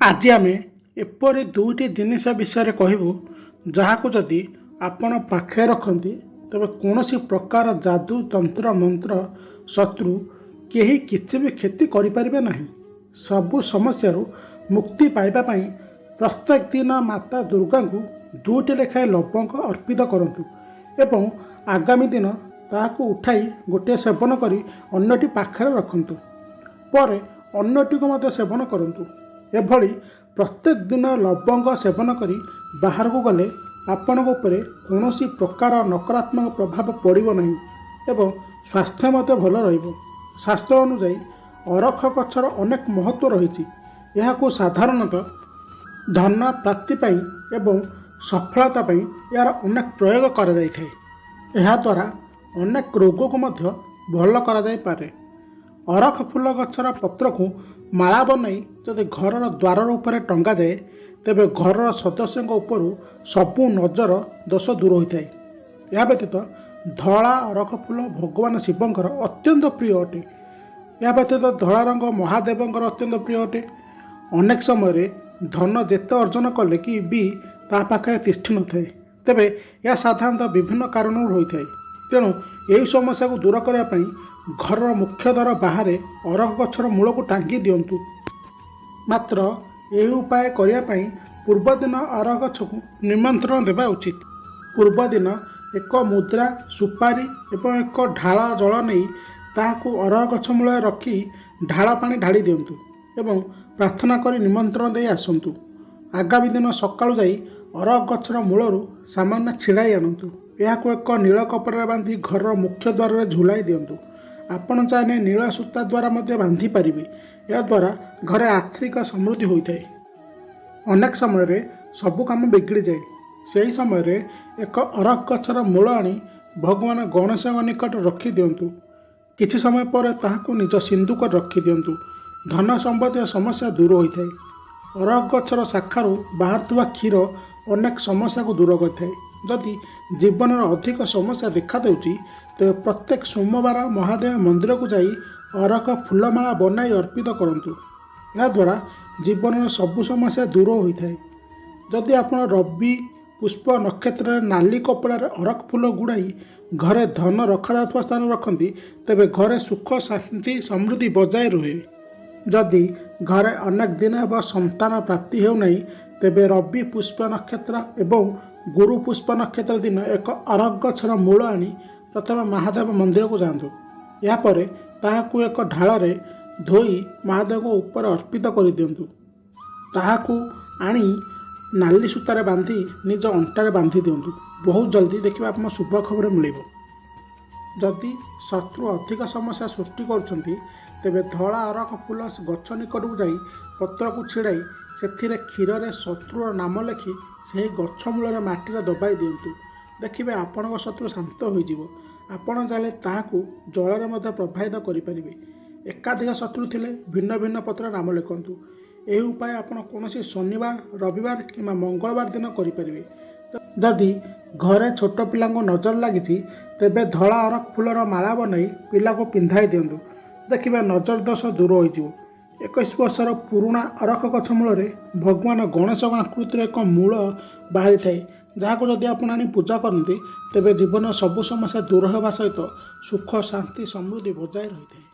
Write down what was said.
ଆଜି ଆମେ ଏପରି ଦୁଇଟି ଜିନିଷ ବିଷୟରେ କହିବୁ ଯାହାକୁ ଯଦି ଆପଣ ପାଖରେ ରଖନ୍ତି ତେବେ କୌଣସି ପ୍ରକାର ଯାଦୁ ତନ୍ତ୍ର ମନ୍ତ୍ର ଶତ୍ରୁ କେହି କିଛି ବି କ୍ଷତି କରିପାରିବେ ନାହିଁ। ସବୁ ସମସ୍ୟାରୁ ମୁକ୍ତି ପାଇବା ପାଇଁ ପ୍ରତ୍ୟେକ ଦିନ ମାତା ଦୁର୍ଗାଙ୍କୁ ଦୁଇଟି ଲେଖାଏଁ ଲବଙ୍ଗ ଅର୍ପିତ କରନ୍ତୁ ଏବଂ ଆଗାମୀ ଦିନ ତାହାକୁ ଉଠାଇ ଗୋଟିଏ ସେବନ କରି ଅନ୍ୟଟି ପାଖରେ ରଖନ୍ତୁ। ପରେ ଅନ୍ୟଟିକୁ ମଧ୍ୟ ସେବନ କରନ୍ତୁ। ଏଭଳି ପ୍ରତ୍ୟେକ ଦିନ ଲବଙ୍ଗ ସେବନ କରି ବାହାରକୁ ଗଲେ ଆପଣଙ୍କ ଉପରେ କୌଣସି ପ୍ରକାର ନକାରାତ୍ମକ ପ୍ରଭାବ ପଡ଼ିବ ନାହିଁ ଏବଂ ସ୍ୱାସ୍ଥ୍ୟ ମଧ୍ୟ ଭଲ ରହିବ। ଶାସ୍ତ୍ର ଅନୁଯାୟୀ ଅରଖ ଗଛର ଅନେକ ମହତ୍ଵ ରହିଛି। ଏହାକୁ ସାଧାରଣତଃ ଧନ ପ୍ରାପ୍ତି ପାଇଁ ଏବଂ ସଫଳତା ପାଇଁ ଏହାର ଅନେକ ପ୍ରୟୋଗ କରାଯାଇଥାଏ। ଏହାଦ୍ୱାରା ଅନେକ ରୋଗକୁ ମଧ୍ୟ ଭଲ କରାଯାଇପାରେ। ଅରଖ ଫୁଲ ଗଛର ପତ୍ରକୁ ମାଳା ବନାଇ ଯଦି ଘରର ଦ୍ୱାର ଉପରେ ଟଙ୍ଗାଯାଏ ତେବେ ଘରର ସଦସ୍ୟଙ୍କ ଉପରୁ ସବୁ ନଜର ଦୋଷ ଦୂର ହୋଇଥାଏ। ଏହା ବ୍ୟତୀତ ଧଳା ଅରଖ ଫୁଲ ଭଗବାନ ଶିବଙ୍କର ଅତ୍ୟନ୍ତ ପ୍ରିୟ ଅଟେ। ଏହା ବ୍ୟତୀତ ଧଳା ରଙ୍ଗ ମହାଦେବଙ୍କର ଅତ୍ୟନ୍ତ ପ୍ରିୟ ଅଟେ। ଅନେକ ସମୟରେ ଧନ ଯେତେ ଅର୍ଜନ କଲେ କି ବି ତା ପାଖରେ ତିଷ୍ଠି ନଥାଏ, ତେବେ ଏହା ସାଧାରଣତଃ ବିଭିନ୍ନ କାରଣରୁ ହୋଇଥାଏ। ତେଣୁ ଏହି ସମସ୍ୟାକୁ ଦୂର କରିବା ପାଇଁ ଘରର ମୁଖ୍ୟ ଦ୍ୱାର ବାହାରେ ଅରଖ ଗଛର ମୂଳକୁ ଟାଙ୍ଗି ଦିଅନ୍ତୁ। ମାତ୍ର ଏହି ଉପାୟ କରିବା ପାଇଁ ପୂର୍ବଦିନ ଅରଖ ଗଛକୁ ନିମନ୍ତ୍ରଣ ଦେବା ଉଚିତ। ପୂର୍ବଦିନ ଏକ ମୁଦ୍ରା, ସୁପାରି ଏବଂ ଏକ ଢାଳ ଜଳ ନେଇ ତାହାକୁ ଅରଖ ଗଛ ମୂଳରେ ରଖି ଢାଳ ପାଣି ଢାଳି ଦିଅନ୍ତୁ ଏବଂ ପ୍ରାର୍ଥନା କରି ନିମନ୍ତ୍ରଣ ଦେଇ ଆସନ୍ତୁ। ଆଗାମୀ ଦିନ ସକାଳୁ ଯାଇ ଅରଖ ଗଛର ମୂଳରୁ ସାମାନ୍ୟ ଛିଡ଼ାଇ ଆଣନ୍ତୁ। ଏହାକୁ ଏକ ନୀଳ କପଡ଼ାରେ ବାନ୍ଧି ଘରର ମୁଖ୍ୟ ଦ୍ୱାରରେ ଝୁଲାଇ ଦିଅନ୍ତୁ। ଆପଣ ଚାହିଁଲେ ନୀଳ ସୂତା ଦ୍ୱାରା ମଧ୍ୟ ବାନ୍ଧି ପାରିବେ। ଏହାଦ୍ୱାରା ଘରେ ଆର୍ଥିକ ସମୃଦ୍ଧି ହୋଇଥାଏ। ଅନେକ ସମୟରେ ସବୁ କାମ ବିଗିଡ଼ିଯାଏ। ସେହି ସମୟରେ ଏକ ଅରଖ ଗଛର ମୂଳ ଆଣି ଭଗବାନ ଗଣେଶଙ୍କ ନିକଟରେ ରଖିଦିଅନ୍ତୁ। କିଛି ସମୟ ପରେ ତାହାକୁ ନିଜ ସିନ୍ଦୁକରେ ରଖିଦିଅନ୍ତୁ। ଧନ ସମ୍ବନ୍ଧୀୟ ସମସ୍ୟା ଦୂର ହୋଇଥାଏ। ଅରଖ ଗଛର ଶାଖାରୁ ବାହାରୁଥିବା କ୍ଷୀର ଅନେକ ସମସ୍ୟାକୁ ଦୂର କରିଥାଏ। ଯଦି ଜୀବନରେ ଅଧିକ ସମସ୍ୟା ଦେଖାଦେଉଛି ତେବେ ପ୍ରତ୍ୟେକ ସୋମବାର ମହାଦେବ ମନ୍ଦିରକୁ ଯାଇ ଅରଖ ଫୁଲମାଳା ବନାଇ ଅର୍ପିତ କରନ୍ତୁ। ଏହାଦ୍ୱାରା ଜୀବନର ସବୁ ସମସ୍ୟା ଦୂର ହୋଇଥାଏ। ଯଦି ଆପଣ ରବି ପୁଷ୍ପ ନକ୍ଷତ୍ରରେ ନାଲି କପଡ଼ାରେ ଅରଖ ଫୁଲ ଗୁଡ଼ାଇ ଘରେ ଧନ ରଖାଯାଉଥିବା ସ୍ଥାନରେ ରଖନ୍ତି ତେବେ ଘରେ ସୁଖ ଶାନ୍ତି ସମୃଦ୍ଧି ବଜାୟ ରୁହେ। ଯଦି ଘରେ ଅନେକ ଦିନ ହେବ ସନ୍ତାନ ପ୍ରାପ୍ତି ହେଉନାହିଁ ତେବେ ରବି ପୁଷ୍ପ ନକ୍ଷତ୍ର ଏବଂ ଗୁରୁ ପୁଷ୍ପ ନକ୍ଷତ୍ର ଦିନ ଏକ ଅରଖ ଗଛର ମୂଳ ଆଣି ପ୍ରଥମେ ମହାଦେବ ମନ୍ଦିରକୁ ଯାଆନ୍ତୁ। ଏହାପରେ ତାହାକୁ ଏକ ଢାଳରେ ଧୋଇ ମହାଦେବଙ୍କ ଉପରେ ଅର୍ପିତ କରିଦିଅନ୍ତୁ। ତାହାକୁ ଆଣି ନାଲି ସୂତାରେ ବାନ୍ଧି ନିଜ ଅଣ୍ଟାରେ ବାନ୍ଧି ଦିଅନ୍ତୁ। ବହୁତ ଜଲ୍ଦି ଦେଖିବେ ଆପଣ ଶୁଭ ଖବର ମିଳିବ। ଯଦି ଶତ୍ରୁ ଅଧିକ ସମସ୍ୟା ସୃଷ୍ଟି କରୁଛନ୍ତି ତେବେ ଧଳା ଅରଖ ଫୁଲ ଗଛ ନିକଟକୁ ଯାଇ ପତ୍ରକୁ ଛିଡ଼ାଇ ସେଥିରେ କ୍ଷୀରରେ ଶତ୍ରୁର ନାମ ଲେଖି ସେହି ଗଛ ମୂଳରେ ମାଟିରେ ଦବାଇ ଦିଅନ୍ତୁ। ଦେଖିବେ ଆପଣଙ୍କ ଶତ୍ରୁ ଶାନ୍ତ ହୋଇଯିବ। ଆପଣ ଚାହିଁଲେ ତାହାକୁ ଜଳରେ ମଧ୍ୟ ପ୍ରବାହିତ କରିପାରିବେ। ଏକାଧିକ ଶତ୍ରୁ ଥିଲେ ଭିନ୍ନ ଭିନ୍ନ ପତ୍ରରେ ନାମ ଲେଖନ୍ତୁ। ଏହି ଉପାୟ ଆପଣ କୌଣସି ଶନିବାର, ରବିବାର କିମ୍ବା ମଙ୍ଗଳବାର ଦିନ କରିପାରିବେ। ଯଦି ଘରେ ଛୋଟ ପିଲାଙ୍କୁ ନଜର ଲାଗିଛି ତେବେ ଧଳା ଅରଖ ଫୁଲର ମାଳା ବନାଇ ପିଲାକୁ ପିନ୍ଧାଇ ଦିଅନ୍ତୁ। ଦେଖିବେ ନଜର ଦୋଷ ଦୂର ହୋଇଯିବ। 21 ବର୍ଷର ପୁରୁଣା ଅରଖ ଗଛ ମୂଳରେ ଭଗବାନ ଗଣେଶଙ୍କ ଆକୃତିର ଏକ ମୂଳ ବାହାରିଥାଏ, ଯାହାକୁ ଯଦି ଆପଣ ଆଣି ପୂଜା କରନ୍ତି ତେବେ ଜୀବନର ସବୁ ସମସ୍ୟା ଦୂର ହେବା ସହିତ ସୁଖ ଶାନ୍ତି ସମୃଦ୍ଧି ବଜାୟ ରହିଥାଏ।